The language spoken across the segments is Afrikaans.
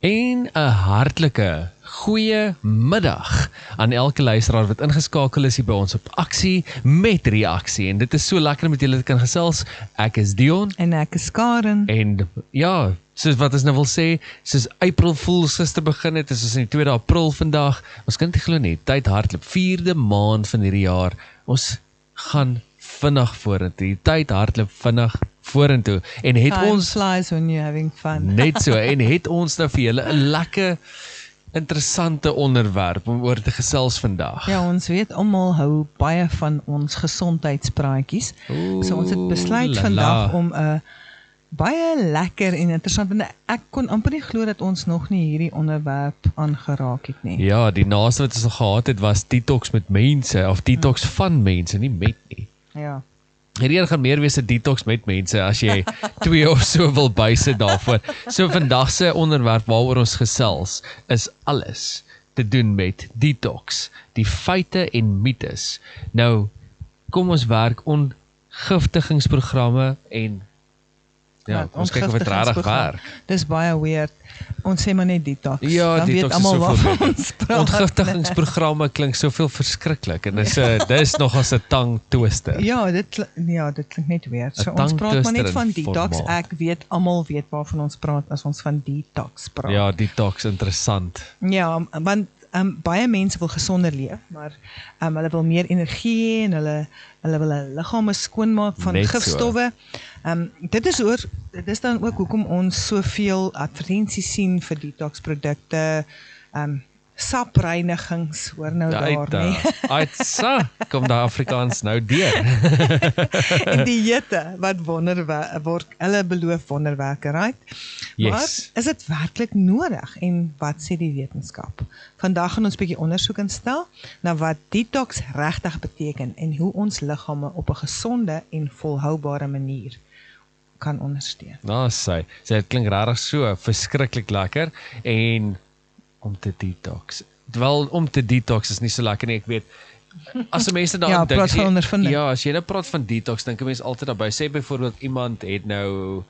En 'n hartlike goeie middag aan elke luisteraar wat ingeskakel is hier by ons op Aksie met Reaksie. En dit is so lekker met julle te kan gesels. Ek is Dion. En ek is Karen. En ja, soos wat ons nou wil sê, soos April Fools gister begin het, is ons in die 2 April vandag. Ons kan dit glo nie, tyd hardloop, 4de maand van hierdie jaar. Ons gaan vinnig vorentoe. Die tyd hardloop vinnig vorentoe. En het Time ons flies when you're having fun. net so, en het ons nou vir julle 'n lekker interessante onderwerp om oor te gesels vandag. Ja, ons weet almal hou baie van ons gesondheidspraatjies. So ons het besluit vandag om 'n baie lekker en interessant, want ek kon amper nie glo dat ons nog nie hierdie onderwerp aangeraak het nie. Ja, die naaste wat ons nog gehad het was detox met mense, of detox van mense, nie met nie. Ja. Hierdie gaan meer wees 'n detox met mense as jy 2 of so wil bysit daarvoor. So vandag se onderwerp waaroor ons gesels is alles te doen met detox, die feite en mites. Nou, kom ons werk ontgiftigingsprogramme en ja, ons kyk of dit regtig werk. Dis baie weird. Ons sê maar net detox. Ja, dan detox weet is almal soveel waarvan beter. ons praat. Ontgiftigingsprogramme klink soveel verskriklik en dis nog as 'n tong twister. Ja, dit klink net weird. So 'n ons praat maar net tongtwister van in detox. formaat. Ek weet almal weet waarvan ons praat as ons van detox praat. Ja, detox, interessant. Ja, want baie mense wil gesonder leef, maar hulle wil meer energie en hulle wil hulle liggame skoonmaak van Net so. gifstowwe. Dit is dan ook hoekom ons soveel advertensies sien vir detoxprodukte, sapreinigings, hoor nou daar, nee. Uitsa, kom daar Afrikaans nou deur. En diëte wat hulle beloof wonderwerke, right? Yes. Maar is dit werklik nodig en wat sê die wetenskap? Vandag gaan ons 'n bietjie ondersoek instel na wat detox regtig beteken en hoe ons liggame op 'n gesonde en volhoubare manier kan ondersteun. Nou sê, dit klink regtig so verskriklik lekker en om te detox. Wel, om te detox is nie so lekker nie, ek weet. As mense daaraan dink, praat van ondervinding. ja, as jy nou praat van detox, dink 'n mens altyd daarby. Sê byvoorbeeld iemand het nou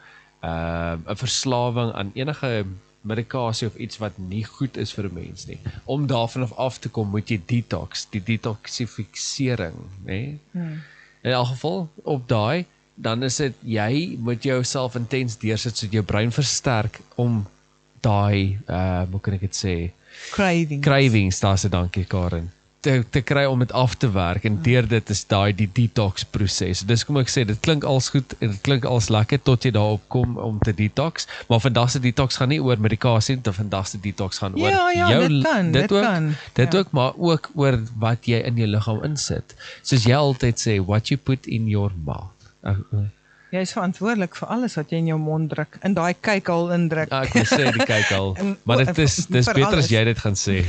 'n verslawing aan enige medikasie of iets wat nie goed is vir 'n mens nie. Om daarvan af te kom, moet jy detox, die detoxifisering, nê? In elk geval, op daai, dan is dit, jy moet jouself intens deursit, sodat jou brein versterk om daai, hoe kan ek dit sê? Cravings, daar sê dankie Karen. Te kry om dit af te werk en deur dit is daai die detox proses. Dis kom ek sê, dit klink als goed en dit klink als lekker tot jy daarop kom om te detox, maar vandag se detox gaan nie oor medikasie, vandag se detox gaan oor jou, dit ook, maar ook oor wat jy in jou liggaam insit. Soos jy altyd sê, what you put in your mouth. Jy is verantwoordelik vir alles wat jy in jou mond druk, in daai kykhal indruk. Ek wil sê die kykhal, maar dit is beter as jy dit gaan sê.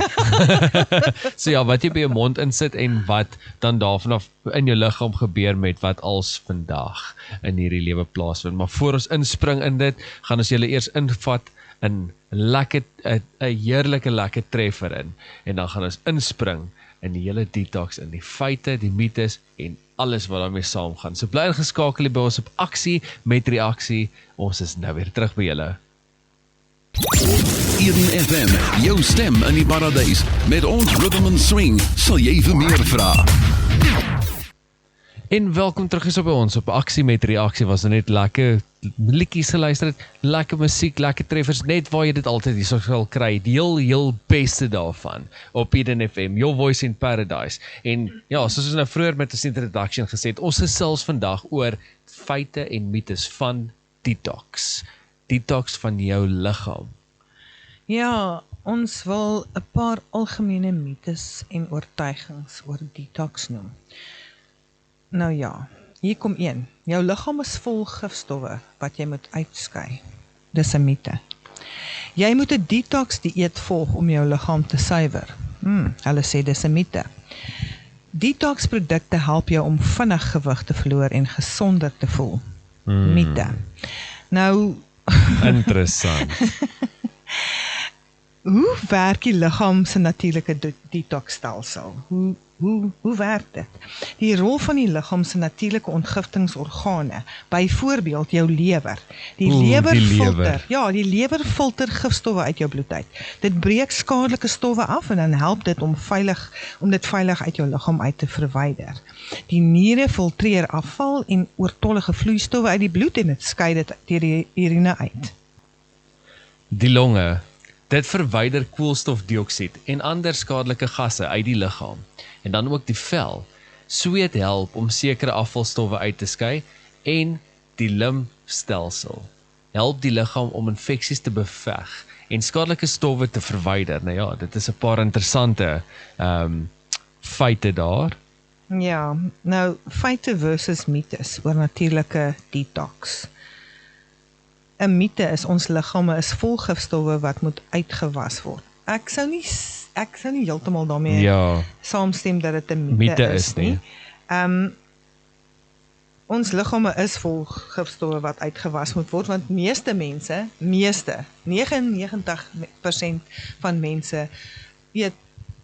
So ja, wat jy by jou mond insit en wat dan daarvan af in jou liggaam gebeur met wat als vandag in hierdie lewe plaasvind. Maar voor ons inspring in dit, gaan ons julle eers invat in 'n heerlike lekker treffer in, en dan gaan ons inspring in die hele detox, in die feite, die mites en alles wat daarmee saamgaan. So bly ingeskakel hier by ons op Aksie met Reaksie. Ons is nou weer terug by julle. Eden FM, jou stem in die paradys. Met ons Rhythm and Swing sal jy vir meer vra. En welkom terug is op by ons op Aksie met Reaksie. Was er net lekker liedjies geluister het, lekker musiek, lekker treffers, net waar jy dit altyd hier sal kry, die heel beste daarvan op Eden FM, Your Voice in Paradise. En ja, soos ons nou vroeër met ons introduction gesê het, ons gesels vandag oor feite en mites van detox. Detox van jou liggaam. Ja, ons wil 'n paar algemene mites en oortuigings oor detox noem. Nou ja, hier kom een. Jou liggaam is vol gifstowwe wat jy moet uitskei. Dis 'n mite. Jy moet 'n detox dieet volg om jou liggaam te suiwer. Hulle sê dis 'n mite. Detox produkte help jou om vinnig gewig te verloor en gesonder te voel. Mite. Nou, interessant. Hoe werk die liggaam se natuurlike detoxstelsel? Hoe werk dit? Die rol van die liggaam se natuurlike ontgiftingsorgane, byvoorbeeld jou lewer. Die lewer filter, ja, die lewer filter gifstowwe uit jou bloed uit. Dit breek skadelike stowwe af en dan help dit om dit veilig uit jou liggaam uit te verwyder. Die niere filtreer afval en oortollige vloeistowwe uit die bloed en dit skei dit deur die urine uit. Die longe, dit verwyder koolstofdioksied en ander skadelike gasse uit die liggaam. En dan ook die vel. Sweet help om sekere afvalstowwe uit te skei en die lymfstelsel help die liggaam om infeksies te beveg en skadelike stowwe te verwyder. Nou ja, dit is 'n paar interessante feite daar. Ja, nou feite versus mites oor natuurlike detox. 'n Mite is ons liggame is vol gifstowwe wat moet uitgewas word. Ek sou nie heeltemal daarmee saamstem dat dit 'n mite is nie. Ons liggame is vol gifstowwe wat uitgewas moet word, want meeste 99% van mense eet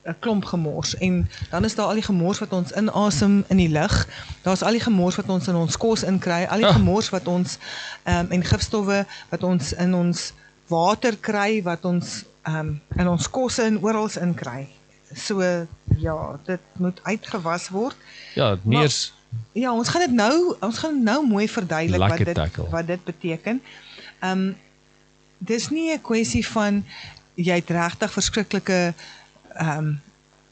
'n klomp gemors en dan is daar al die gemors wat ons inasem in die lug. Daar's al die gemors wat ons in ons kos inkry, al die gemors wat ons en gifstowwe wat ons in ons water kry, wat ons in ons kosse en oral inkry. So ja, dit moet uitgewas word. Ja, ons gaan dit nou mooi verduidelik wat dit beteken. Dis nie 'n kwessie van jy het regtig verskriklike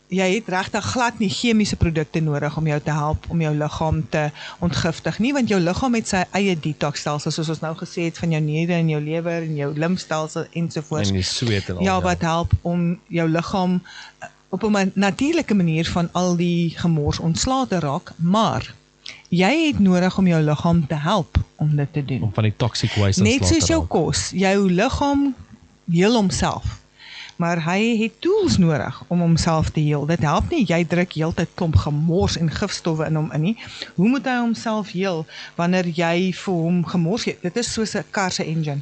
jy het regtig glad nie chemiese produkte nodig om jou te help om jou liggaam te ontgiftig nie, want jou liggaam het sy eie detoxstelsel, soos ons nou gesê het, van jou niere en jou lewer en jou lymfstelsel ensovoorts. En die sweet en al. Ja, wat help om jou liggaam op 'n natuurlike manier van al die gemors ontslae te raak, maar jy het nodig om jou liggaam te help om dit te doen. Om van die toxic waste net soos jou kos, jou liggaam heel homself. Maar hy het tools nodig om homself te heel. Dit help nie, jy druk heeltyd klomp gemors en gifstowwe in hom in nie. Hoe moet hy homself heel wanneer jy vir hom gemors gee? Dit is soos 'n kar se engine.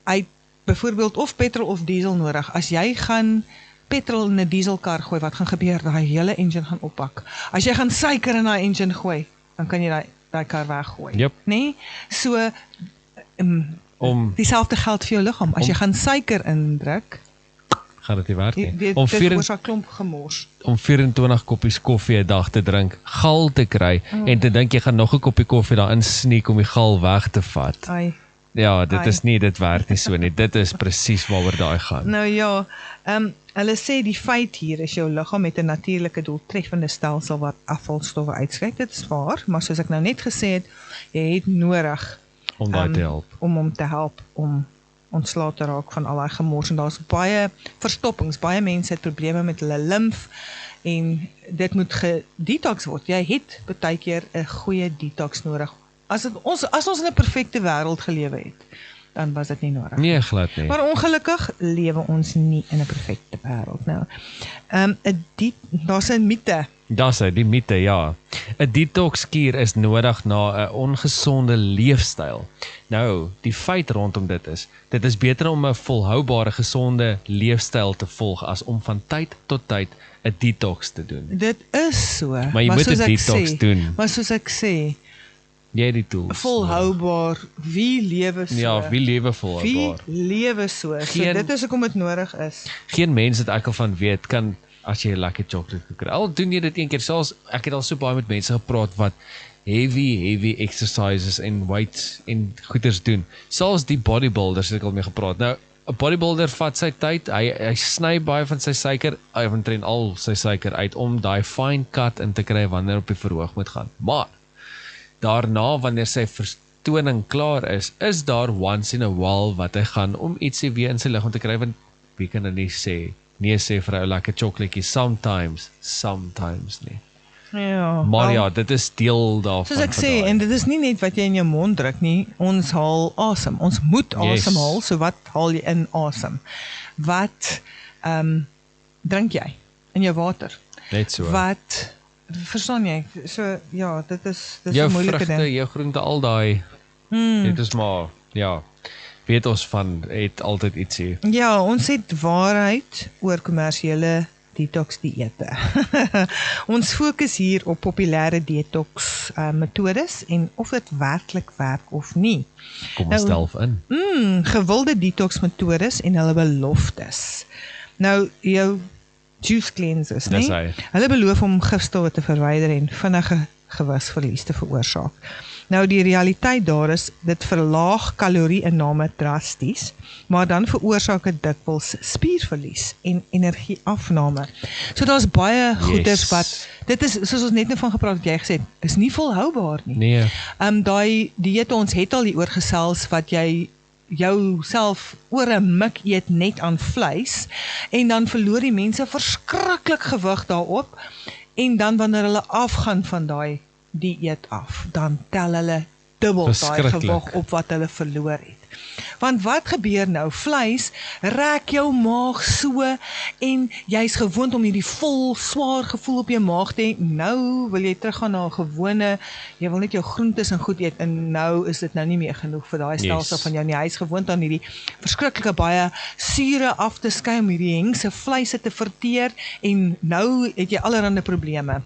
Hy byvoorbeeld of petrol of diesel nodig. As jy gaan petrol in 'n dieselkar gooi, wat gaan gebeur? Daai hele engine gaan oppak. As jy gaan suiker in daai engine gooi, dan kan jy daai kar weggooi. Yep. Nee? So dieselfde geld vir jou liggaam. As jy gaan suiker indruk, gaan dit nie werk nie. Dit was 'n klomp gemors. Om 24 koppies koffie 'n dag te drink, gal te kry en te dink jy gaan nog 'n koppie koffie daarin sneek om die gal weg te vat. Ja, dit werk nie so nie. Dit is presies waaroor daai gaan. Nou ja, hulle sê die feit hier is jou liggaam met 'n natuurlike doeltreffende stelsel wat afvalstowwe uitskei. Dit is waar, maar soos ek nou net gesê het, jy het nodig om daai te help. Om hom te help om ontslae te raak van al daai gemors en daar's baie verstoppings. Baie mense het probleme met hulle limf en dit moet gedetox word. Jy het baie keer 'n goeie detox nodig. As ons in 'n perfekte wêreld gelewe het, dan was dit nie nodig. Nee, glad nie. Maar ongelukkig lewe ons nie in 'n perfekte wêreld nou. Daar's 'n mite. Die mite, ja. 'n Detox-kuur is nodig na 'n ongesonde leefstyl. Nou, die feit rondom dit is beter om 'n volhoubare gesonde leefstyl te volg as om van tyd tot tyd 'n detox te doen. Dit is so. Maar jy moet 'n detox doen. Maar soos ek sê, jy het die tools. Volhoubaar, wie lewe so? Ja, wie lewe volhoubaar? Wie lewe so? So dit is hoekom dit nodig is. Geen mens wat ek al van weet kan as jy 'n lekker chocolate kry. Al doen jy dit een keer, selfs ek het al so baie met mense gepraat wat heavy exercises en weights en goeders doen. Selfs die bodybuilders het ek al mee gepraat. Nou, 'n bodybuilder vat sy tyd, hy sny baie van sy suiker, hy train al sy suiker uit om daai fine cut in te kry wanneer op die verhoog moet gaan. Maar daarna, wanneer sy vertoning klaar is daar once in a while wat hy gaan om ietsie weer in sy liggaam te kry, want wie kan dit nie sê vir 'n lekker chocolaatjie, sometimes nie. Ja. Maar ja, dit is deel daarvan. Soos ek sê, en dit is nie net wat jy in jou mond druk nie, ons haal asem. Ons moet asem haal, so wat haal jy in asem? Wat drink jy in jou water? Net so. Wat verstaan jy? So ja, dit is 'n Jou moeilike ding. vrugte, jou groente, al daai. Dit is maar weet ons van het altyd ietsie. Ja, ons het waarheid oor kommersiële detox dieete. Ons fokus hier op populêre detox metodes en of dit werklik werk of nie. Kom ons delf in. Gewilde detox metodes en hulle beloftes. Nou, jou juice cleansers, Dis nie? hy. Hulle beloof om gifstowwe te verwyder en vinnige gewasverlies te veroorsaak. Nou die realiteit daar is, dit verlaag kalorie-inname drasties, maar dan veroorsaak dit dikwels spierverlies en energieafname. So daar's baie goeders wat, dit is, soos ons net nou van gepraat het, jy gesê, is nie volhoubaar nie. Nee, Daai dieete, ons het al hieroor gesels, wat jy jou self oor 'n mik eet net aan vleis, en dan verloor die mense verskriklik gewig daarop, en dan wanneer hulle afgaan van daai dieet af, dan tel hulle dubbel daai Verskriklik. gewig op wat hulle verloor het. Want wat gebeur nou? Vleis rek jou maag so, en jy's gewoond om hierdie vol, swaar gevoel op jou maag te hê. Nou wil jy teruggaan na 'n gewone, jy wil net jou groentes en goed eet, en nou is dit nou nie meer genoeg vir daai stelsel van jou nie. Hy is gewoond aan hierdie verskriklike baie sure af te skei om hierdie hengse vleise te verteer, en nou het jy allerlei probleme.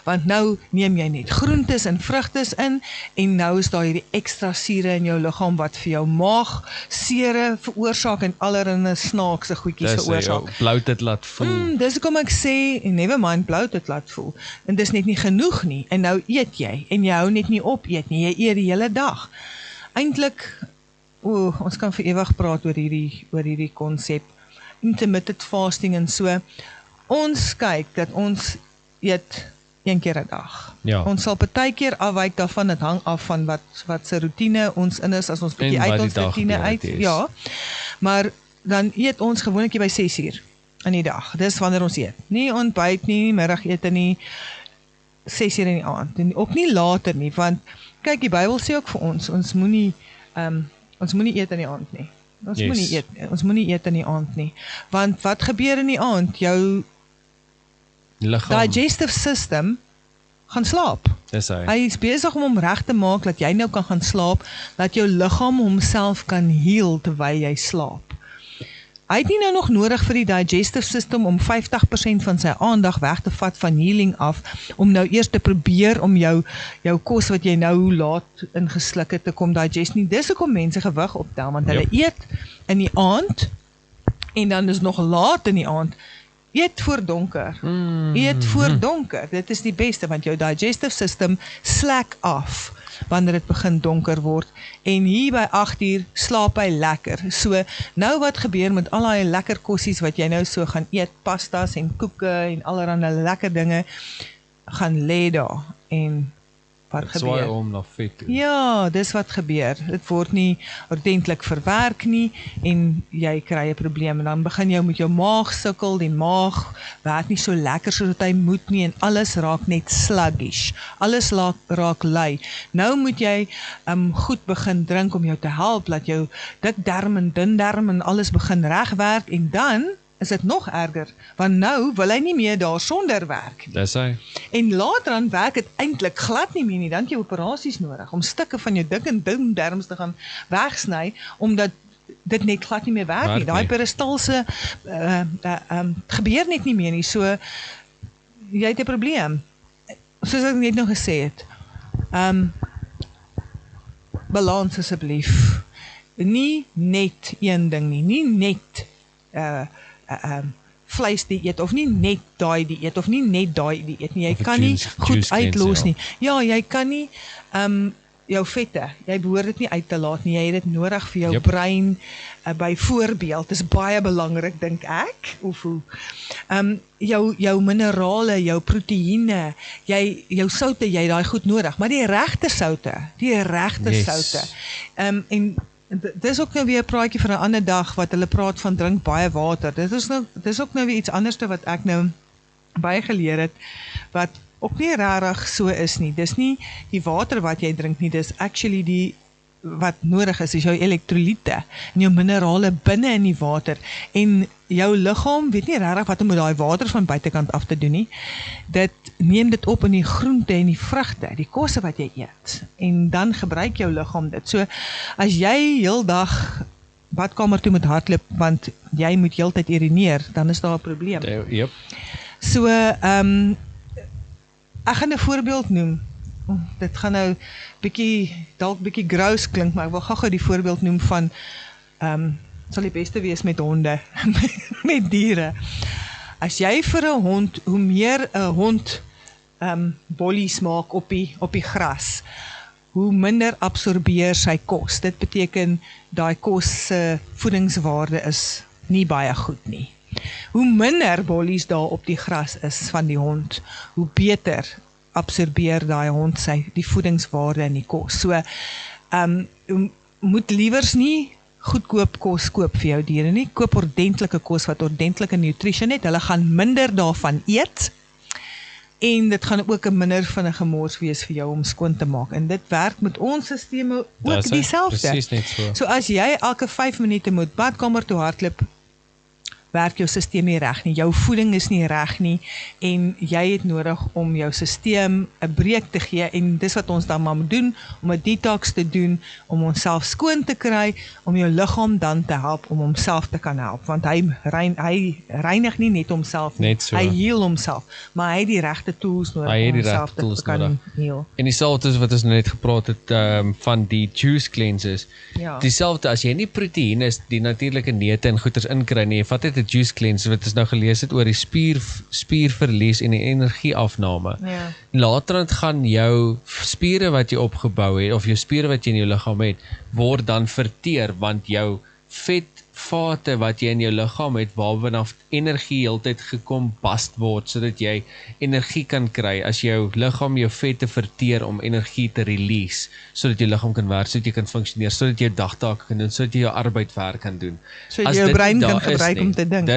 Want nou neem jy net groentes en vrugtes in, en nou is daar hierdie ekstra sure in jou liggaam wat vir jou maag sere veroorsaak en allerlei snaakse goedjies dis veroorsaak. blout dit laat voel. Dis hoekom ek sê, never mind blout dit laat voel. En dis net nie genoeg nie, en nou eet jy, en jy hou net nie op eet nie, jy eet die hele dag. Eintlik, ons kan vir ewig praat oor hierdie konsep, intermittent fasting en so. Ons kyk dat ons eet 1 keer 'n dag. Ja. Ons sal partykeer afwyk daarvan, dit hang af van wat se roetine ons in is, as ons bietjie En wat uit die ons dag roetine gebeur uit, het is. ja. Maar dan eet ons gewoonlik by 6 uur in die dag. Dis wanneer ons eet. Nie ontbyt nie, middagete nie, 6 uur in die aand. En ook nie later nie, want kyk, die Bybel sê ook vir ons, ons moenie eet in die aand nie. Ons moenie eet in die aand nie. Want wat gebeur in die aand? Jou Liggaam, digestive system gaan slaap. dis hy. Hy is besig om hom reg te maak dat jy nou kan gaan slaap, dat jou liggaam homself kan heal terwyl jy slaap. Hy het nie nou nog nodig vir die digestive system om 50% van sy aandag weg te vat van healing af, om nou eers te probeer om jou kos wat jy nou laat ingesluk het te kom digest nie. Dis hoekom mense gewig optel, want hulle eet in die aand, en dan is nog laat in die aand. Eet voor donker. Eet voor donker. Dit is die beste, want jou digestive system slack af wanneer dit begin donker word. En hier by 8 uur slaap hy lekker. So, nou wat gebeur met al die lekker kossies wat jy nou so gaan eet, pastas en koeke en allerlei lekker dinge, gaan lê daar. En wat Swaai gebeur? om na vet toe. Ja, dis wat gebeur. Dit word nie ordentlik verwerk nie, en jy kry 'n probleem, en dan begin jy met jou maag sukkel, die maag werk nie so lekker soos hy moet nie, en alles raak net sluggish. Alles raak lui. Nou moet jy goed begin drink om jou te help, dat jou dik darm en dun darm en alles begin regwerk, en dan is dit nog erger, want nou wil hy nie meer daar sonder werk nie. Dis hy. En later dan werk het eintlik glad nie meer nie, dan het jy operasies nodig, om stukke van jou dik en dun darms te gaan wegsny, omdat dit net glad nie meer werk nie. Daai peristalse gebeur net nie meer nie, so jy het 'n probleem. Soos ek net nog gesê het, balans asseblief. Nie net een ding nie net vleis dieet, of nie net daai dieet, of nie net daai dieet nie. Jy kan nie goed uitlos nie. Ja, jy kan nie jou vette, jy behoort dit nie uit te laat nie. Jy het dit nodig vir jou brein, byvoorbeeld. Dit is baie belangrik, dink ek. Of hoe jou minerale, jou proteïene, jou soutte, jy daai goed nodig, maar die regte soutte, soutte. En dis ook nou weer 'n praatjie vir 'n ander dag, wat hulle praat van drink baie water. Dis ook nou weer iets anderste wat ek nou baie geleer het, wat ook nie rarig so is nie. Dis nie die water wat jy drink nie, dis actually wat nodig is jou elektrolyte en jou minerale binne in die water. En jou liggaam weet nie rarig wat om met daai water van buitekant af te doen nie. Dit neem dit op in die groente en die vrugte, die kosse wat jy eet. En dan gebruik jou liggaam dit. So, as jy heeldag badkamer toe moet hardloop, want jy moet heeltyd urineer, dan is daar 'n probleem. Yep. So, ek gaan 'n voorbeeld noem. Dit gaan nou dalk bietjie gross klink, maar ek wil gou die voorbeeld noem van, sal die beste wees met honde, met diere. As jy vir 'n hond, hoe meer 'n hond bollies maak op die gras, hoe minder absorbeer sy kos. Dit beteken, daai kos se voedingswaarde is nie baie goed nie. Hoe minder bollies daar op die gras is van die hond, hoe beter absorbeer daai hond die voedingswaarde in die kos. So, moet liewers nie goedkoop kos koop vir jou diere nie. Koop ordentlike kos wat ordentlike nutrition het. Hulle gaan minder daarvan eet. En dit gaan ook 'n minder van 'n gemors wees vir jou om skoon te maak. En dit werk met ons sisteme ook dieselfde. Presies net so. So as jy elke 5 minute moet badkamer toe hardloop, werk jou sisteem nie reg nie. Jou voeding is nie reg nie en jy het nodig om jou sisteem 'n breek te gee en dis wat ons dan maar moet doen, om 'n detox te doen, om onsself skoon te kry, om jou liggaam dan te help om homself te kan help, want hy reinig nie net homself nie, Net so. Hy heal homself, maar hy het die regte tools nodig om homself te kan heal. En dieselfde is wat ons net gepraat het van die juice cleanses. Ja. Dieselfde, as jy nie proteïene, die natuurlike neute en goeders inkry nie, jy vat net 'n juice cleanse, wat ons nou gelees het oor die spierverlies en die energieafname. Ja. Laterand gaan jou spiere wat jy opgebou het, of jou spiere wat jy in jou liggaam het, word dan verteer, want jou vetvate wat jy in jou liggaam het, waarvanaf energie heeltyd gekombust word, sodat jy energie kan kry, as jou liggaam jou vette verteer om energie te release, sodat jou liggaam kan werk, sodat jy kan functioneer, sodat jy jou dagtake kan doen, sodat jy jou arbeidwerk kan doen. So jou brein kan gebruik om te dink.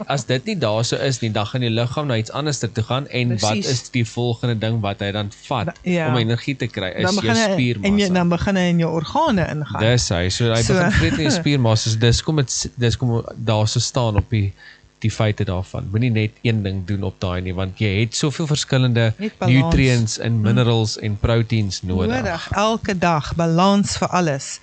As dit nie daar so is nie, dan gaan jou liggaam na iets anders toe gaan, en Precies. Wat is die volgende ding wat hy dan vat, om energie te kry, is jou En spiermassa. dan begin hy in jou organe ingaan. Dis hy, so hy begin vreet in jou spiermassa, dis kom daar so staan op die feite daarvan. Moenie net een ding doen op daai nie, want jy het soveel verskillende nutrients en minerals en proteins nodig. Elke dag, balans vir alles.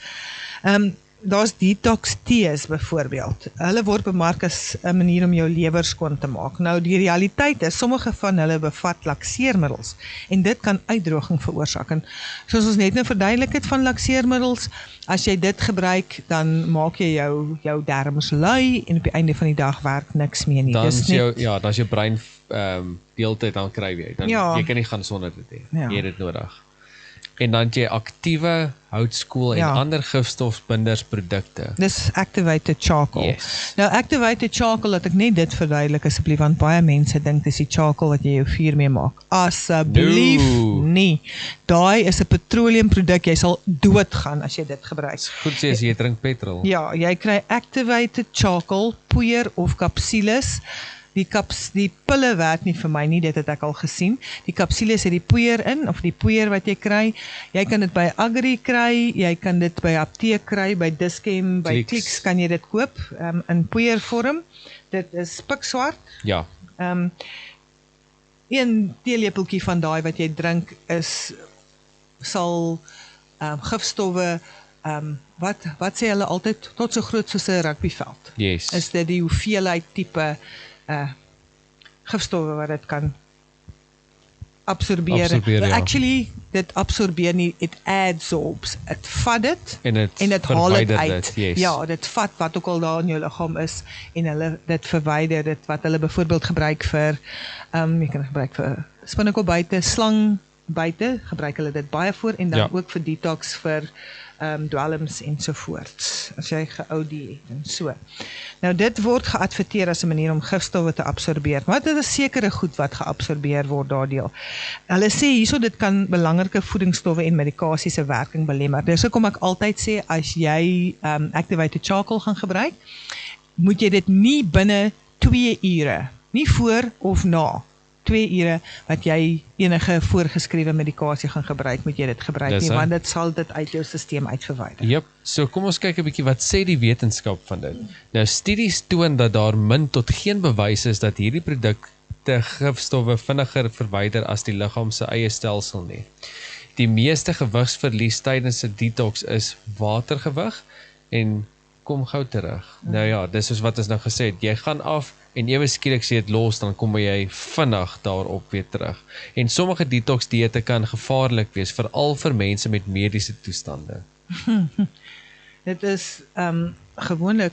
Daar's detox teas byvoorbeeld. Hulle word bemark as 'n manier om jou lewer skoon te maak. Nou die realiteit is, sommige van hulle bevat lakseermiddels en dit kan uitdroging veroorsaak. En soos ons net nou verduidelik het van lakseermiddels, as jy dit gebruik, dan maak jy jou darmes lui en op die einde van die dag werk niks meer nie. Dan is jou brein deeltyd dan kry jy. Dan jy kan nie gaan sonder dit hê. Jy het dit nodig. En dan jy aktiewe houtskool en ander gifstofbinders produkte. Dis activated charcoal. Yes. Nou activated charcoal, laat ek net dit verduidelik asseblief, want baie mense dink dis die charcoal wat jy jou vuur mee maak. Asseblief nie. Daai is 'n petroleumproduk, jy sal doodgaan as jy dit gebruik. Goed sê as jy drink petrol. Ja, jy kry activated charcoal, poeier of kapsules. Die pille werk nie vir my nie, dit het ek al gesien. Die kapsules het die poeier in, of die poeier wat jy kry. Jy kan dit by Agri kry, jy kan dit by apteek kry, by Dischem, by Clicks kan jy dit koop, in poeiervorm. Dit is pikswart. Ja. Een teelepeltjie van daai wat jy drink sal gifstowwe, wat sê hulle altyd, tot so groot soos 'n rugbyveld. Yes. Is dit die hoeveelheid tipe gifstowwe wat dit kan absorbeer. Actually, dit absorbeer nie, it adsorbs. Het vat dit en dit haal dit uit. Yes. Ja, dit vat wat ook al daar in jou liggaam is en hulle dit verwyder dit, wat hulle byvoorbeeld gebruik vir, jy kan gebruik vir spinnekelbyte, slangbyte, gebruik hulle dit baie voor, en dan ook vir detox vir dwelms ensovoorts, as jy geoudie het en so. Nou dit word geadverteer as 'n manier om gifstowwe te absorbeer, maar dit is sekere goed wat geabsorbeer word daardeur. Hulle sê hierso dit kan belangrike voedingsstowwe en medikasie se werking belemmer. Dis hoekom ek altyd sê, as jy activated charcoal gaan gebruik, moet jy dit nie binne 2 ure, nie voor of na 2 ure wat jy enige voorgeskrewe medikasie gaan gebruik, moet jy dit gebruik nie, want dit sal dit uit jou sisteem uitverwyder. Jep, so kom ons kyk 'n bietjie wat sê die wetenskap van dit. Nou studies toon dat daar min tot geen bewys is dat hierdie produkte gifstowwe vinniger verwyder as die liggaam se eie stelsel nie. Die meeste gewigsverlies tydens 'n detox is watergewig en kom gou terug. Nou ja, dis soos wat ons nou gesê het, jy gaan af en ewe skielik sê dit los, dan kom jy vinnig daarop weer terug. En sommige detox dieete kan gevaarlik wees, veral vir mense met mediese toestande. Dit is gewoonlik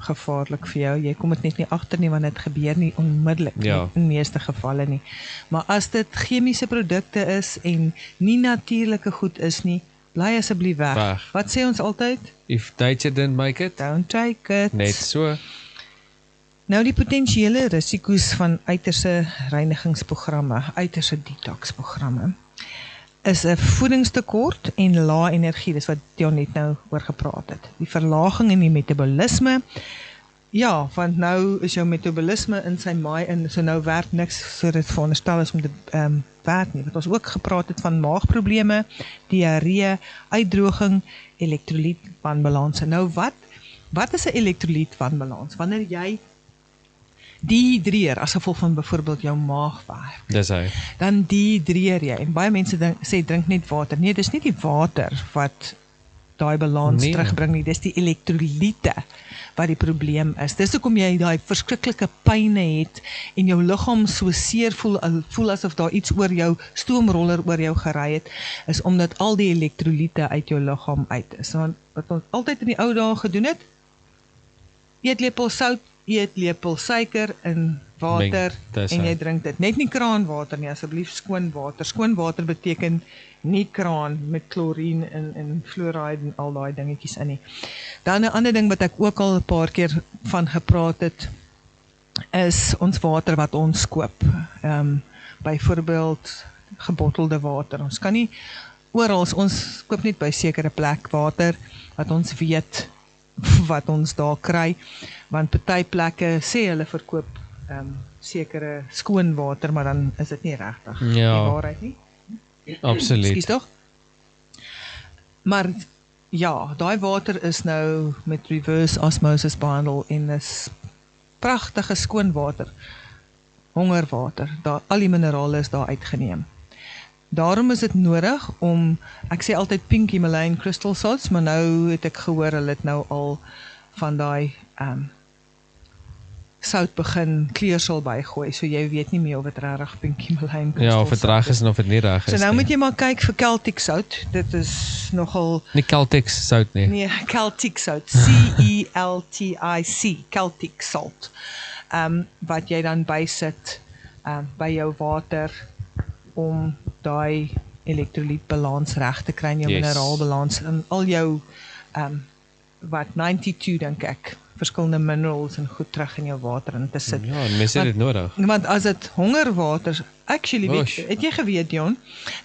gevaarlik vir jou. Jy kom dit net nie agter nie, want dit gebeur nie onmiddellik Ja. in meeste gevalle nie. Maar as dit chemiese produkte is en nie natuurlike goed is nie, bly asseblief weg. Weg. Wat sê ons altyd? If nature didn't make it, Don't take it. net so. Nou die potensiële risiko's van uiterse reinigingsprogramme, uiterse detoxprogramme, is 'n voedingstekort en lae energie, dis wat Dion net nou oor gepraat het. Die verlaging in die metabolisme, ja, want nou is jou metabolisme in sy maai in, so nou werk niks, so dit veronderstel is om te werk nie. Wat ons ook gepraat het van maagprobleme, diarree, uitdroging, elektrolytwanbalanse. Nou wat is 'n elektrolytwanbalans? Wanneer jy dehydreer as gevolg van byvoorbeeld jou maagwerk, Dis hy. dan dehydreer jy. En baie mense sê drink net water. Nee, dis nie die water wat daai balans Nee. terugbring nie, dis die elektrolyte wat die probleem is. Dis hoekom jy daai verskriklike pyne het en jou liggaam so seer voel asof daar iets oor jou stoomroller oor jou gery het, is omdat al die elektrolyte uit jou liggaam uit is. Want wat ons altyd in die ou dae gedoen het, eetlepel sout, eetlepel suiker in water Meng, dis en hy. jy drink dit. Net nie kraanwater nie, asseblief skoon water. Skoon water beteken nie kraan met klorien en fluoride en al daai dingetjies in nie. Dan 'n ander ding wat ek ook al 'n paar keer van gepraat het, is ons water wat ons koop. Byvoorbeeld gebottelde water. Ons kan nie oral, ons koop net by sekere plek water wat ons weet wat ons daar kry, want party plekke sê hulle verkoop sekere skoon water, maar dan is dit nie regtig die Ja. waarheid nie. Absoluut. Ekskuus tog. Maar ja, daai water is nou met reverse osmosis behandel en is pragtige skoon water. Hongerwater, daar al die minerale is daar uitgeneem. Daarom is dit nodig om, ek sê altyd pink Himalayan crystal salts, maar nou het ek gehoor hulle het nou al van daai sout begin kleursel bygooi, so jy weet nie meer of dit regtig pink Himalayan crystal Ja, of het reg is en of het nie reg is. So nou nie. moet jy maar kyk vir Celtic sout. Dit is nogal Nie Celtics sout nie. nee, Celtic sout. C-E-L-T-I-C, Celtic salt. Wat jy dan bysit by jou water om daai elektrolytbalans reg te kry, jou Yes. mineraalbalans en al jou wat 92 dink ek, verskillende minerals en goed terug in jou water in te sit. Ja, en mense het dit nodig. Want as dit hongerwater, actually, Oesh. het jy geweet, Dion,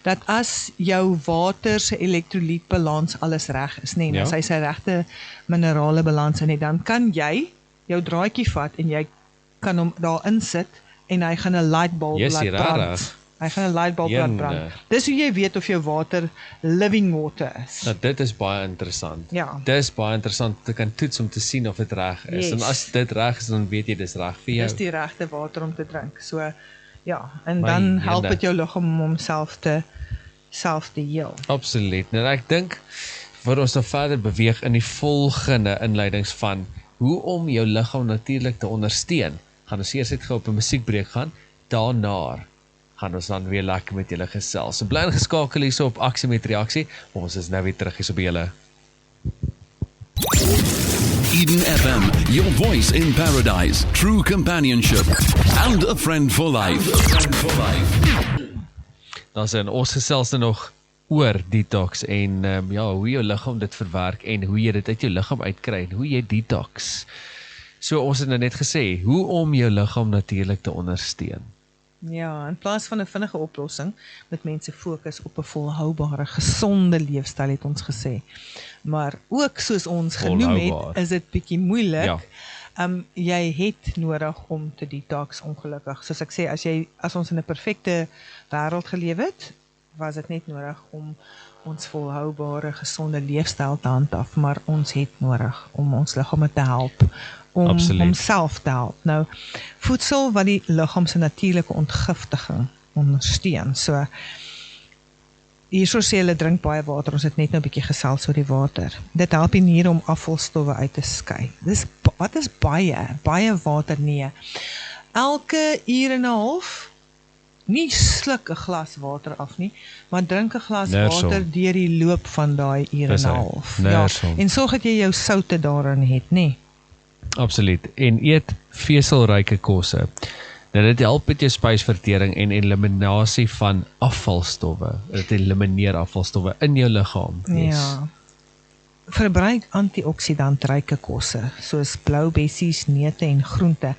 dat as jou water se elektrolytbalans alles reg is, nee, Ja. as hy sy regte minerale balans in het, dan kan jy jou draadjie vat en jy kan hom daarin sit en hy gaan 'n lightbulb Yes, laat die brand. rarig. Hy gaan 'n lightbulb laat Jene. brand. Dis hoe jy weet of jou water living water is. Nou, dit is baie interessant. Ja. Dis baie interessant om te kan toets om te sien of dit reg is. Yes. En as dit reg is, dan weet jy dis reg vir jou. Dis die regte water om te drink. So ja, en My dan jene. help dit jou liggaam om homself te heel. Absoluut. En ek dink vir ons nou verder beweeg in die volgende inleidings van hoe om jou liggaam natuurlik te ondersteun. Gaan ons eers net gou op 'n musiekbreek gaan. Daarna gaan ons dan weer lekker met julle gesels. So bly ingeskakel hierso op Aksie met Reaksie. Ons is nou weer terug hier so by julle. Eden FM, your voice in paradise. True companionship and a friend for life. Dan sien ons gesels nou nog oor detox en ja, hoe jou liggaam dit verwerk en hoe jy dit uit jou liggaam uitkry en hoe jy detox. So ons het nou net gesê hoe om jou liggaam natuurlik te ondersteun. Ja, in plaas van 'n vinnige oplossing, moet mense fokus op 'n volhoubare, gesonde leefstyl, het ons gesê. Maar ook soos ons genoem Volhoubaar. het, is dit bietjie moeilik. Ja. Jy het nodig om te detox, ongelukkig. Soos ek sê, as ons in 'n perfekte wêreld geleef het, was dit net nodig om ons volhoubare, gesonde leefstyl te handhaaf, maar ons het nodig om ons liggame te help, om Absoluut. homself te help. Nou, voedsel wat die liggaam se natuurlike ontgiftiging ondersteun. So, hierso sê hulle drink baie water, ons het net nou 'n bietjie gesels oor die water. Dit help die niere om afvalstowwe uit te skei. Wat is baie? Baie water, nee. Elke uur en 'n half, nie sluk 'n glas water af nie, maar drink 'n glas water deur die loop van daai uur en 'n half. Ja, en sorg dat jy jou soutte daarin het, nê? Absoluut. En eet veselryke kosse. Nou dit help met jou spysvertering en eliminasie van afvalstowwe. Dit elimineer afvalstowwe in jou liggaam. Yes. Ja. Verbruik antioksidantryke kosse, soos blou bessies, neute en groente.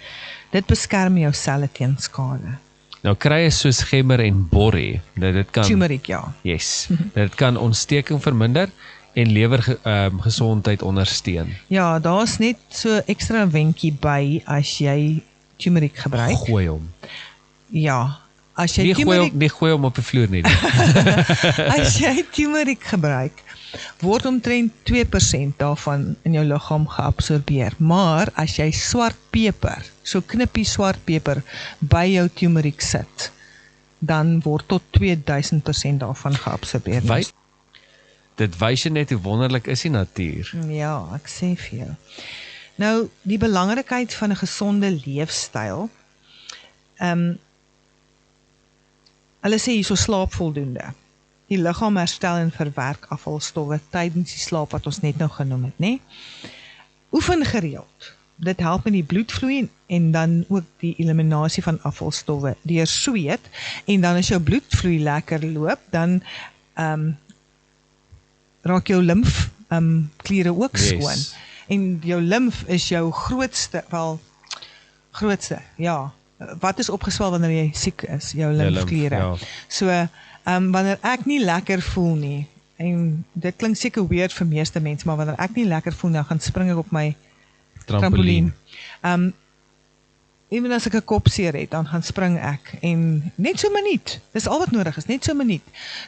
Dit beskerm jou selle teen skade. Nou krye soos gemmer en borrie, dit kan Turmeric, ja. Yes. Dit kan ontsteking verminder en lewergesondheid ondersteun. Ja, daar's net so ekstra wenkie by as jy turmeric gebruik. Gooi hom. Ja, as jy Nie gooi hom op die vloer nie. as jy turmeric gebruik, word omtrent 2% daarvan in jou liggaam geabsorbeer. Maar as jy swart peper, so knippie swart peper by jou turmeric sit, dan word tot 2000% daarvan geabsorbeer. Dit wys jy net hoe wonderlik is die natuur. Ja, ek sê vir jou. Nou, die belangrikheid van 'n gesonde leefstyl. Hulle sê hierso slaap voldoende. Die liggaam herstel en verwerk afvalstowwe tydens die slaap wat ons net nou genoem het, né? Oefen gereeld. Dit help met die bloedvloei en dan ook die eliminasie van afvalstowwe deur sweet. En dan as jou bloedvloei lekker loop, dan raak jou limfkliere ook skoon. En jou limf is jou grootste, ja. Wat is opgeswel wanneer jy siek is? Jou limfkliere. Ja. So, wanneer ek nie lekker voel nie, en dit klink seker weird vir meeste mense, maar wanneer ek nie lekker voel, dan gaan spring ek op my trampolien. Even as ek 'n kopseer het, dan gaan spring ek, en net so 'n minuut, dis al wat nodig is, net so 'n minuut,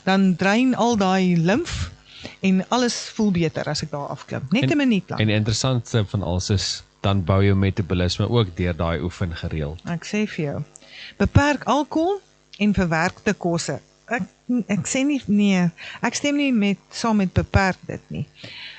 dan drein al daai limf, en alles voel beter as ek daar afklim, net 'n minuut lang. En die interessantste van alles is, dan bou jou metabolisme ook deur daai oefen gereeld. Ek sê vir jou, beperk alkohol en verwerkte kosse. Ek sê nie, nee, ek stem nie saam met beperk dit nie.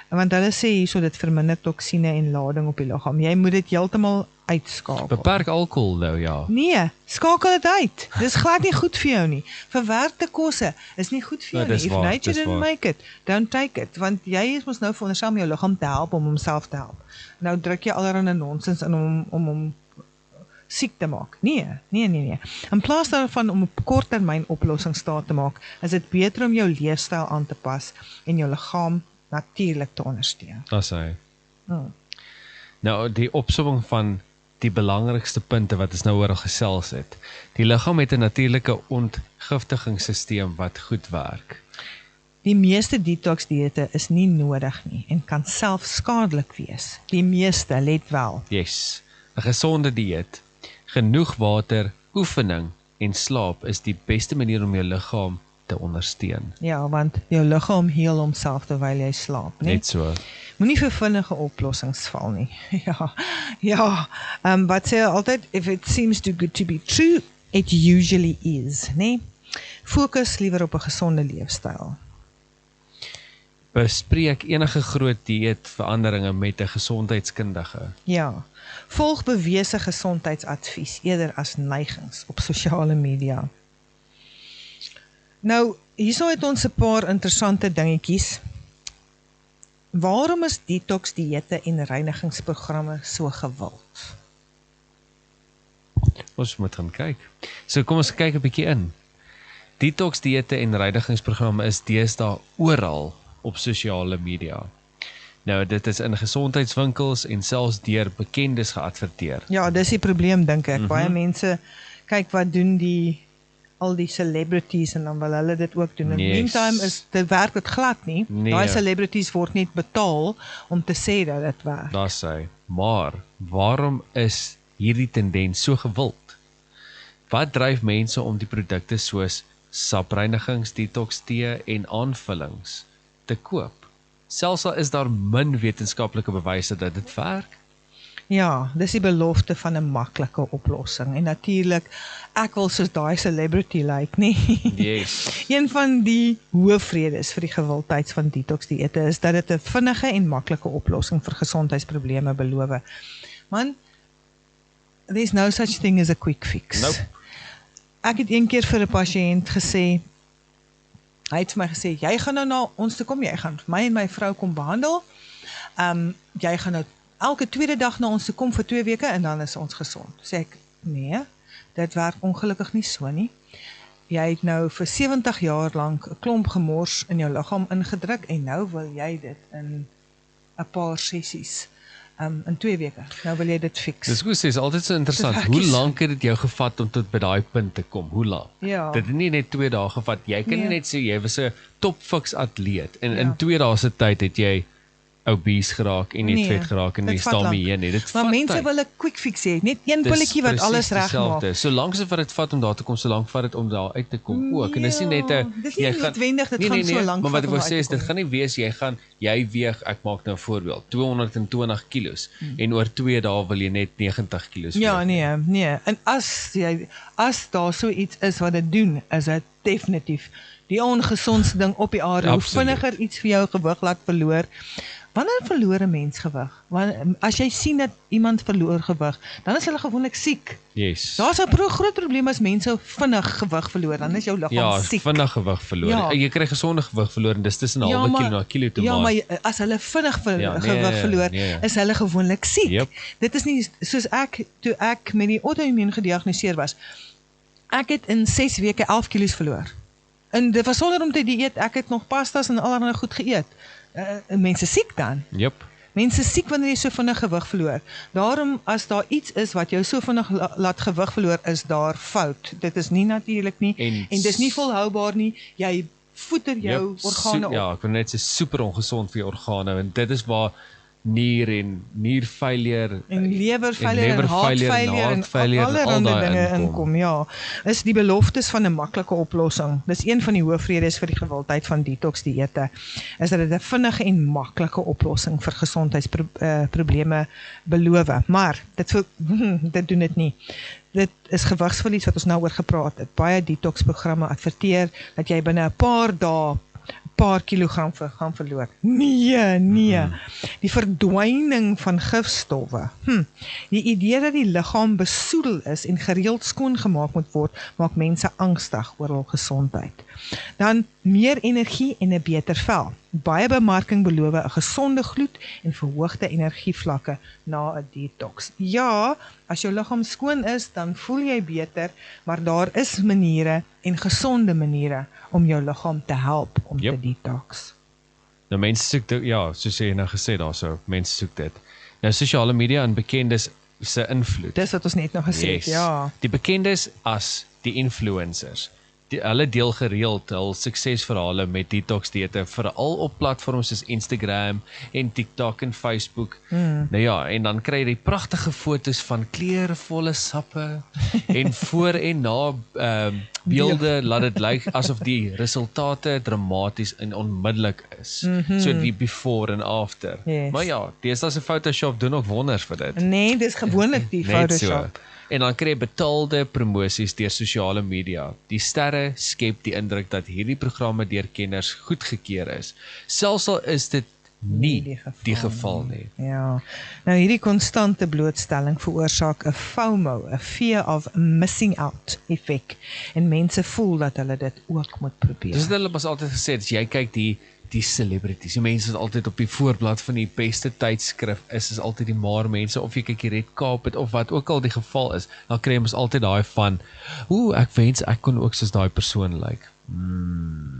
Want hulle sê hierso dit verminder toksine en lading op die liggaam. Jy moet dit heeltemal uitskakel. Beperk alkohol nou, ja. Nee, skakel dit uit. Dis glad nie goed vir jou nie. Verwerkte kosse is nie goed vir jou nie. If nature didn't make it, don't take it. Want jy is mos nou veronderstel om jou liggaam te help om homself te help. Nou druk jy allerhande nonsens in om hom siek te maak. Nee. In plaas daarvan om op korttermyn oplossings te maak, is dit beter om jou leefstyl aan te pas en jou liggaam natuurlik te ondersteun. Dis hy. Nou, die opsomming van die belangrikste punte wat ons nou oor gesels het. Die liggaam het 'n natuurlike ontgiftigingsstelsel wat goed werk. Die meeste detox-dieete is nie nodig nie en kan self skadelik wees. Die meeste, let wel. Yes. 'n Gesonde dieet, genoeg water, oefening en slaap is die beste manier om jou liggaam te ondersteun. Ja, want jou liggaam heel homself terwyl jy slaap, nie? Net so. Moenie vir vinnige oplossings val nie. Ja. Wat sê altyd, if it seems too good to be true, it usually is, nee? Fokus liewer op 'n gesonde leefstyl. Bespreek enige groot dieetveranderinge met 'n gesondheidskundige. Ja. Volg bewese gesondheidsadvies eerder as neigings op sosiale media. Nou, hierso het ons 'n paar interessante dingetjies. Waarom is detox-dieete en reinigingsprogramme so gewild? Ons moet gaan kyk. So kom ons kyk 'n bietjie in. Detox-dieete en reinigingsprogramme is deesdae oral op sosiale media. Nou, dit is in gesondheidswinkels en selfs deur bekendes geadverteer. Ja, dis die probleem, dink ek. Baie mense, kyk wat doen al die celebrities en dan wil hulle dit ook doen. In meantime dit werk dit glad nie. Daai celebrities word net betaal om te sê dat dit werk. Daar sê, maar waarom is hierdie tendens so gewild? Wat dryf mense om die produkte soos sapreinigings, detox tee en aanvullings te koop? Selfs al is daar min wetenskaplike bewyse dat dit werk. Ja, dis die belofte van 'n maklike oplossing. En natuurlik, ek wil soos daai celebrity lyk, nee. Yes. Een van die hoofredes vir die gewildheids van detox-dieete is dat dit 'n vinnige en maklike oplossing vir gesondheidsprobleme beloof. Man, there's no such thing as a quick fix. Nope. Ek het een keer vir 'n pasiënt gesê, hy het vir my gesê, jy gaan nou na ons toe kom, jy gaan my en my vrou kom behandel, jy gaan nou elke tweede dag na ons toe kom vir 2 weke en dan is ons gesond. Sê ek, nee, dit werk ongelukkig nie so nie. Jy het nou vir 70 jaar lank 'n klomp gemors in jou liggaam ingedruk en nou wil jy dit in 'n paar sessies, in 2 weke. Nou wil jy dit fix. Dis goed sê, is altyd so interessant. Dis Hoe werkies. lank het dit jou gevat om tot by daai punt te kom? Hoe lank? Ja. Dit het nie net 2 dae gevat. Jy kan nie Nee. net sê jy was 'n topfiks atleet en Ja. in 2 dae se tyd het jy obese geraak en net Nee, vet geraak en dit jy vat staan lank. nie heen nie. Dit Maar vat mense tyd. wil 'n quick fix hê, net een Dis pilletjie wat presies alles regmaak. dieselfde. Solank se wat dit vat om daar te kom, solank vat dit om daar uit te kom ook. En dis nie net 'n Dis nie noodwendig, dit gaan so lank maar wat vat ek om wou uit sê te is dit kom. gaan nie wees jy weeg, ek maak nou 'n voorbeeld, 220 kilos en oor 2 dae wil jy net 90 kilos Ja, weeg. nee. En as daar so iets is wat dit doen, is dit definitief die ongesondste ding op die aarde. Hoe Absoluut. vinniger iets vir jou gewig laat verloor. Wanneer verloor 'n mens gewig? As jy sien dat iemand verloor gewig, dan is hulle gewoonlik siek. Yes. Daar's 'n groot probleem as mense vinnig gewig verloor, dan is jou liggaam Ja, siek. vinnig gewig verloor. Ja. Jy kry gesonde gewig verloor en dis tussen 'n halwe kilo na 'n kilo toe ja, maar. maar as hulle vinnig Ja, nee, gewig verloor, nee. is hulle gewoonlik siek. Yep. Dit is nie soos toe ek met die auto-immuun gediagnoseer was. Ek het in 6 weke 11 kilos verloor. En dit was sonder om te dieet, ek het nog pastas en allerlei goed geëet. Mense siek dan. Jep. Mense siek wanneer jy so vinnig gewig verloor. Daarom, as daar iets is wat jou so vinnig laat gewig verloor, is daar fout. Dit is nie natuurlik nie, en dis nie volhoubaar nie. Jy voeder jou organe op. Ja, ek wil net sê super ongesond vir jou organe en dit is waar nier en nierfailure En leverfailure en hartfailure en allerhande dinge inkom. Ja, is die beloftes van 'n maklike oplossing. Dis een van die hoofredes vir die gewildheid van detox-dieete, is dat dit 'n vinnige en maklike oplossing vir gesondheidsprobleme beloof. Maar dit doen dit nie. Dit is gewigsverlies wat ons nou oor gepraat het. Baie detox-programme adverteer dat jy binne 'n paar dae paar kilogram gaan verloor. Nee. Die verdwyning van gifstowwe. Die idee dat die liggaam besoedel is en gereeld skoongemaak moet word, maak mense angstig oor hul gesondheid. Dan meer energie en 'n beter vel. Baie bemarking beloof 'n gesonde gloed en verhoogde energievlakke na 'n detox. Ja, as jou liggaam skoon is, dan voel jy beter, maar daar is maniere en gesonde maniere om jou liggaam te help om te detox. Nou mense soek dit, ja, soos jy nou gesê daarso, mense soek dit. Nou sosiale media en bekendes se invloed. Dis wat ons net nog gesê het, ja. Die bekendes as die influencers. Hulle deel gereeld hul suksesverhale met detox-dieete, veral op platforms soos Instagram en TikTok en Facebook. Nou ja, en dan kry jy die pragtige fotos van kleurvolle sappe en voor en na beelde laat dit lyk asof die resultate dramaties en onmiddellik is. So die before en after. Yes. Maar ja, deesdae se Photoshop doen ook wonders vir dit. Nee, dis gewoonlik die Photoshop. En dan kry jy betaalde promosies deur sosiale media. Die sterre skep die indruk dat hierdie programme deur kenners goedgekeur is. Selfs al is dit nie die geval nie. Ja. Nou hierdie konstante blootstelling veroorsaak 'n FOMO, 'n fear of missing out effek. En mense voel dat hulle dit ook moet probeer. Dis wat hulle pas altyd gesê het, as jy kyk die celebrities, die mense wat altyd op die voorblad van die beste tydskrif is altyd die maar mense, of jy kyk die Red Carpet of wat ook al die geval is, dan kry jy mos altyd daai van, ek wens ek kon ook soos daai persoon lyk.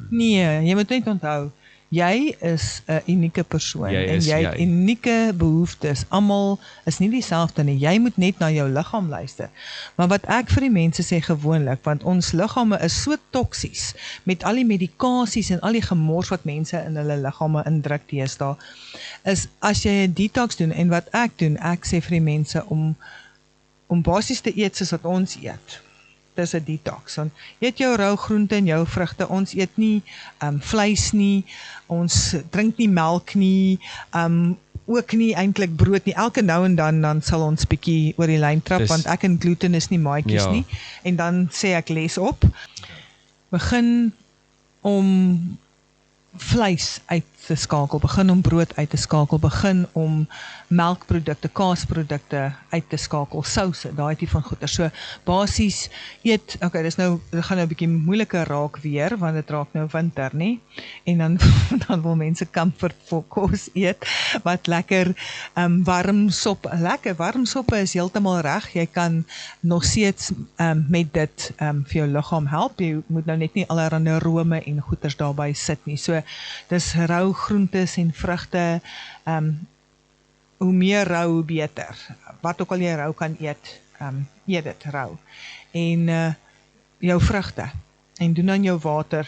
Nee, jy moet net onthou, jy is 'n unieke persoon Jy en is jy het jy. unieke behoeftes. Almal is nie dieselfde nie. Jy moet net na jou liggaam luister. Maar wat ek vir die mense sê gewoonlik, want ons liggame is so toksies met al die medikasies en al die gemors wat mense in hulle liggame indruk deesdae, is as jy 'n detox doen, en wat ek doen, ek sê vir die mense om basies te eet soos wat ons eet. Dis 'n detox. Eet jou rou groente en jou vrugte. Ons eet nie vleis nie. Ons drink nie melk nie. ook nie eintlik brood nie. Elke nou en dan sal ons bietjie oor die lyn trap, want ek en gluten is nie maatjies nie. En dan sê ek les op. Begin om vleis uit te skakel, begin om brood uit te skakel, begin om melkprodukte, kaasprodukte uit te skakel, souse, daai tipe van goeder. So basies eet, okay, dit gaan nou 'n bietjie moeiliker raak weer, want dit raak nou winter, nie? En dan dan wil mense comfort kos eet, wat lekker warm sop, warm soppe is heeltemal reg. Jy kan nog steeds met dit vir jou liggaam help. Jy moet nou net nie allerlei rome en goeders daarby sit nie. So dis rou groentes en vrugte, hoe meer rou, hoe beter. Wat ook al jy rou kan eet, eet dit rou. En jou vrugte, en doen dan jou water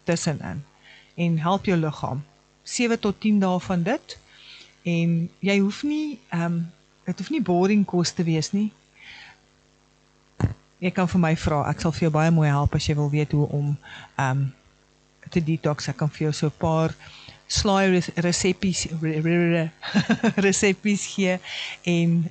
tussenin, en help jou liggaam. 7 tot 10 dae van dit, en jy hoef nie, dit hoef nie boring kos te wees nie. Jy kan vir my vra, ek sal vir jou baie mooi help as jy wil weet hoe om te detox. Ek kan vir jou so 'n paar slaai resepies gee, en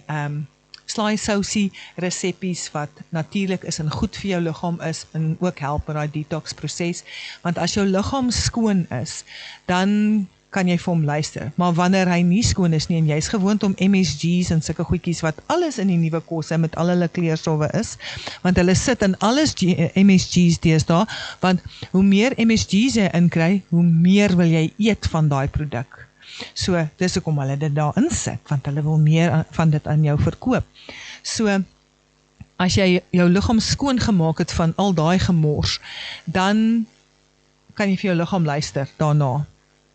slaai sousie resepies wat natuurlik is en goed vir jou liggaam is, en ook help met daai detox proses, want as jou liggaam skoon is, dan kan jy vir hom luister, maar wanneer hy nie skoon is nie, en jy's gewoond om MSG's en sulke goedjies wat alles in die nuwe kosse met al hulle kleurstowwe is, want hulle sit in alles MSG's deesdae, want hoe meer MSG's jy inkry, hoe meer wil jy eet van daai produk. So, dis hoekom hulle dit daar insit, want hulle wil meer van dit aan jou verkoop. So, as jy jou liggaam skoon gemaak het van al daai gemors, dan kan jy vir jou liggaam luister daarna.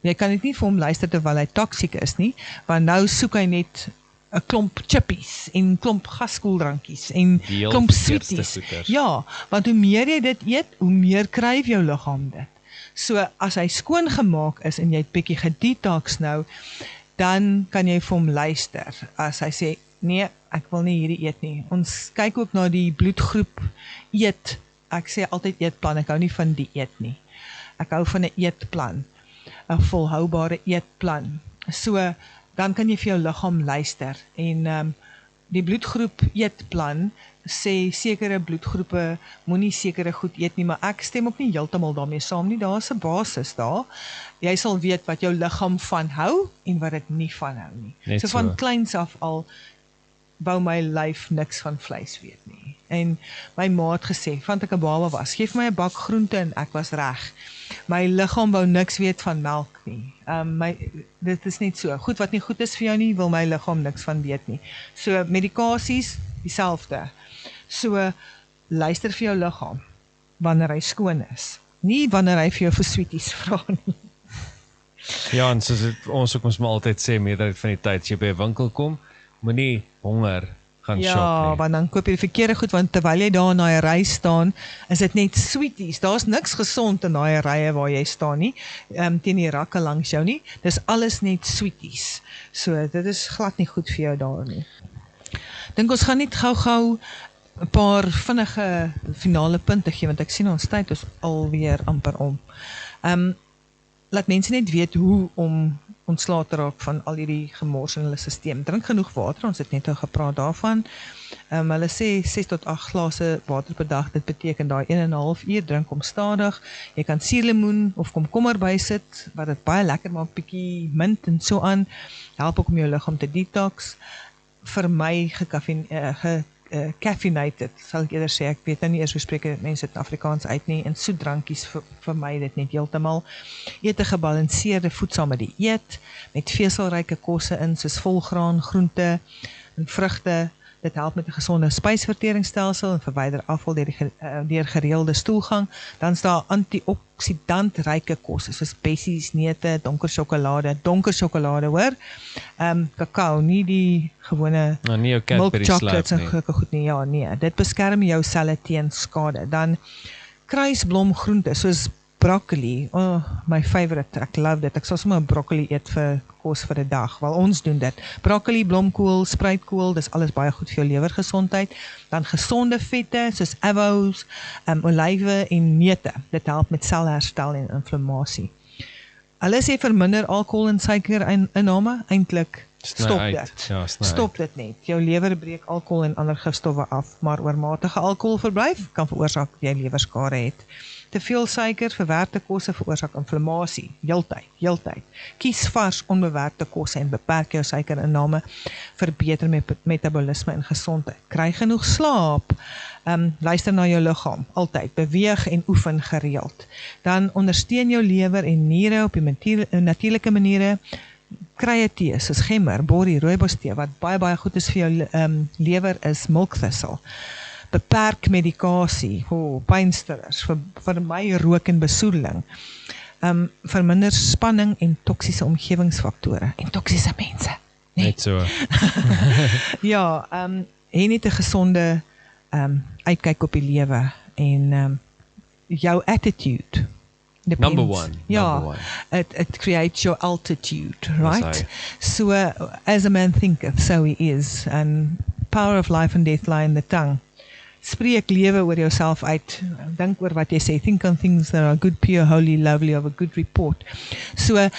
Jy kan dit nie vir hom luister terwyl hy toksiek is nie, want nou soek hy net 'n klomp chippies en klomp gaskoeldrankies en klomp sweeties. Ja, want hoe meer jy dit eet, hoe meer kryf jou liggaam dit. So as hy skoon gemaak is en jy het bietjie gedetox nou, dan kan jy vir hom luister. As hy sê, nee, ek wil nie hierdie eet nie. Ons kyk ook na die bloedgroep eet. Ek sê altyd eetplan, ek hou nie van dieet nie. Ek hou van 'n eetplan. 'n volhoubare eetplan. So, dan kan jy vir jou liggaam luister. En die bloedgroep eetplan sê sekere bloedgroepe moenie sekere goed eet nie, maar ek stem ook nie heeltemal daarmee saam nie. Daar's 'n basis daar. Jy sal weet wat jou liggaam van hou en wat dit nie van hou nie. Net so van kleins af al wou my lyf niks van vleis weet nie. En my ma het gesê, want ek 'n baba was, geef my 'n bak groente en ek was reg. My liggaam wou niks weet van melk nie. Dit is net so. Goed wat nie goed is vir jou nie, wil my liggaam niks van weet nie. So medikasies, dieselfde. So luister vir jou liggaam wanneer hy skoon is. Nie wanneer hy vir jou vir sweeties vra nie. Ja, en soos ons ook ons maar altyd sê, meerderheid van die tyd, as jy by 'n winkel kom, moenie honger gaan shop nie. Ja, want dan koop jy die verkeerde goed, want terwyl jy daar in daai ry staan, is dit net sweeties. Daar's niks gesond in daai rye waar jy staan nie, teen die rakke langs jou nie. Dis alles net sweeties. So, dit is glad nie goed vir jou daar nie. Dink ons gaan net gou-gou 'n paar vinnige finale punte gee, want ek sien ons tyd is alweer amper om. Laat mense net weet hoe om ontslae te raak van al hierdie gemors in hulle stelsel. Drink genoeg water, ons het net gepraat daarvan. Hulle sê 6 tot 8 glase water per dag, dit beteken daai 1,5 uur, drink hom stadig. Jy kan suurlemoen of komkommer bysit, wat dit baie lekker maak, bietjie mint en so aan. Help ook om jou liggaam te detox. Vir my caffeinated, sal ek eerder sê, ek weet nou nie eers hoe spreek mense dit in Afrikaans uit nie, en soetdrankies vir my dit net heeltemal. Eet 'n gebalanseerde voedsame dieet met veselryke kosse in, soos volgraan, groente en vrugte. Dit help met 'n gesonde spysverteringsstelsel en verwyder afval deur gereelde stoelgang. Dan is daar antioksidantryke kosse soos bessies, neute, donker sjokolade hoor. Kakao, nie die gewone nie jou milk Cadbury chocolates en slap nie. sulke goed nie. Ja, nee, dit beskerm jou selle teen skade. Dan kruisblomgroente soos broccoli, oh, my favorite, ek love dit. Ek sal sommer broccoli eet vir kos vir 'n dag, wel ons doen dit. Broccoli, blomkool, spruitkool, dis alles baie goed vir jou lewergesondheid. Dan gesonde vette soos avo's, olywe en neute. Dit help met selherstel en inflammasie. hulle sê verminder alkohol en suiker inname, eintlik stop dit. Ja, Stop dit net. Jou lewer breek alkohol en ander gifstowwe af, maar oormatige alkoholverbruik kan veroorsaak dat jy lewerskade het. Te veel suiker, verwerkte kosse veroorsaak inflammasie, heeltyd. Kies vars, onbewerkte kosse en beperk jou suikerinname, verbeter metabolisme en gesondheid. Kry genoeg slaap, luister na jou liggaam, altyd, beweeg en oefen gereeld. Dan ondersteun jou lewer en niere op die natuurlike maniere. Krye tee, soos gemmer, borrie, rooibostee, wat baie goed is vir jou lewer is milkthistle. Beperk medikasie, pynstillers, vermy rook en besoedeling, verminder spanning en toksiese omgewingsfaktore, en toksiese mense. Nee. Net so. Ja, hê net 'n gesonde uitkyk op die lewe, en jou attitude, depends. Number one. It creates your altitude, right? That's right. So, as a man thinketh, so he is, and power of life and death lie in the tongue. Spreek lewe oor jouself uit, dink oor wat jy sê, think on things that are good, pure, holy, lovely, of a good report. So,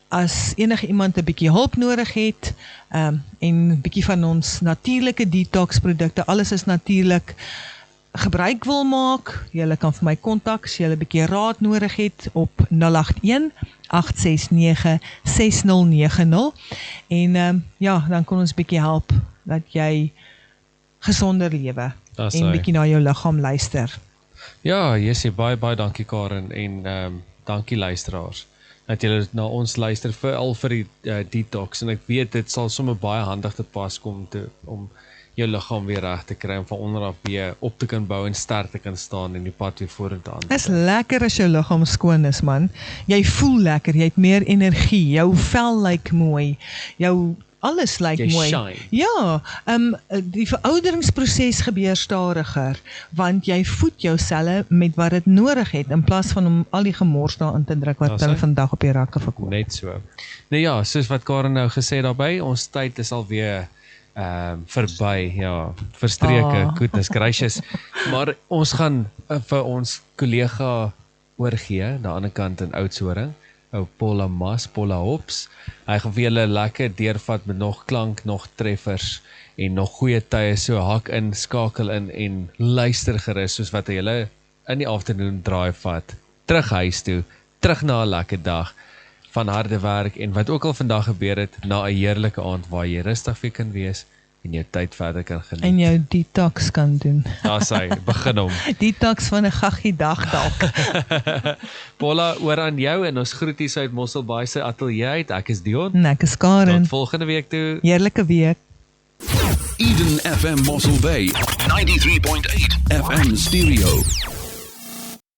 as enige iemand 'n bietjie hulp nodig het, en 'n bietjie van ons natuurlike detox produkte, alles is natuurlik, gebruik wil maak, julle kan vir my kontak, as julle 'n bietjie raad nodig het, op 081-869-6090, en ja, dan kan ons bietjie help, dat jy gesonder lewe, en bietjie na jou liggaam luister. Ja, Jessie, baie dankie Karen, en dankie luisteraars, dat julle na ons luister, veral vir die detox, en ek weet, dit sal sommer baie handig te pas kom, om jou liggaam weer reg te kry, en van onderaf weer op te kan bou, en sterk te kan staan, en die pad weer vorentoe aan. Is lekker as jou liggaam skoon is, man. Jy voel lekker, jy het meer energie, jou vel lyk mooi, jou alles lyk mooi. Shine. Ja, die verouderingsproses gebeur stadiger, want jy voed jou selle met wat dit nodig het, in plaas van om al die gemors daarin te druk, wat hulle vandag op die rakke verkoop. Net so. Nou ja, soos wat Karen nou gesê daarby, ons tyd is alweer verby, ja, verstreke, goodness gracious, maar ons gaan vir ons kollega oorgee, na ander kant in Oudtshoorn, ou Paula Hops, hy gaan vir julle lekker deurvat met nog klank, nog treffers, en nog goeie tye, so hak in, skakel in, en luister gerus, soos wat hy julle in die afternoon draai vat, terug huis toe, terug na 'n lekker dag, van harde werk, en wat ook al vandag gebeur het, na 'n heerlike aand, waar jy rustig vir kan wees, en jou tyd verder kan geniet. En jou detox kan doen. Daar sê, begin hom. Detox van 'n gaggie dag dalk. Paula, oor aan jou, en ons groeties uit Mosselbaai se ateljee uit, ek is Dion. En ek is Karen. Tot volgende week toe. Heerlike week. Eden FM Mossel Bay 93.8 FM stereo.